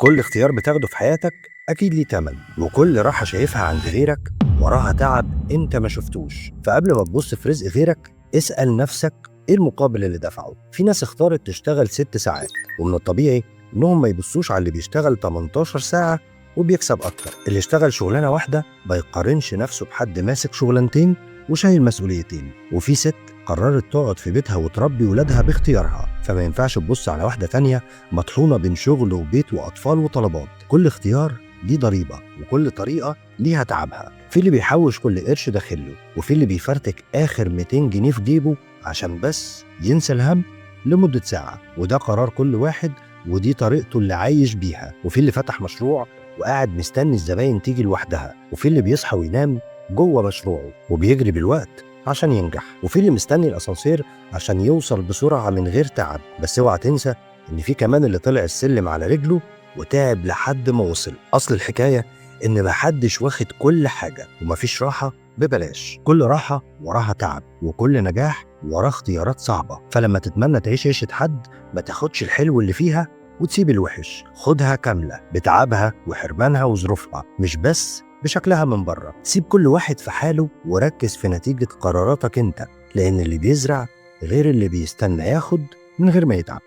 كل اختيار بتاخده في حياتك أكيد ليه تمن، وكل راحة شايفها عند غيرك وراها تعب أنت ما شفتوش. فقبل ما تبص في رزق غيرك اسأل نفسك إيه المقابل اللي دفعه. في ناس اختارت تشتغل 6 ساعات، ومن الطبيعي إنهم ما يبصوش على اللي بيشتغل 18 ساعة وبيكسب أكتر. اللي اشتغل شغلانة واحدة ما يقارنش نفسه بحد ماسك شغلانتين وشايل مسؤوليتين. وفي ست قررت تقعد في بيتها وتربي ولادها باختيارها، فما ينفعش تبص على واحدة تانية مطحونة بين شغل وبيت وأطفال وطلبات. كل اختيار ليه ضريبة، وكل طريقة ليها تعبها. في اللي بيحوش كل قرش داخله، وفي اللي بيفرتك آخر 200 جنيه في جيبه عشان بس ينسى الهم لمدة ساعة، وده قرار كل واحد ودي طريقته اللي عايش بيها. وفي اللي فتح مشروع وقاعد مستني الزباين تيجي لوحدها، وفي اللي بيصحى وينام جوه مشروعه وبيجري بالوقت عشان ينجح، وفي اللي مستني الأسانسير عشان يوصل بسرعة من غير تعب. بس اوعى تنسى إن في كمان اللي طلع السلم على رجله وتعب لحد ما وصل. أصل الحكاية إن محدش واخد كل حاجة، ومفيش راحة ببلاش. كل راحة وراها تعب، وكل نجاح وراه اختيارات صعبة. فلما تتمنى تعيش عيشة حد ما تاخدش الحلو اللي فيها وتسيب الوحش، خدها كاملة بتعبها وحرمانها وظروفها، مش بس بشكلها من بره. سيب كل واحد في حاله وركز في نتيجة قراراتك انت، لأن اللي بيزرع غير اللي بيستنى ياخد من غير ما يتعب.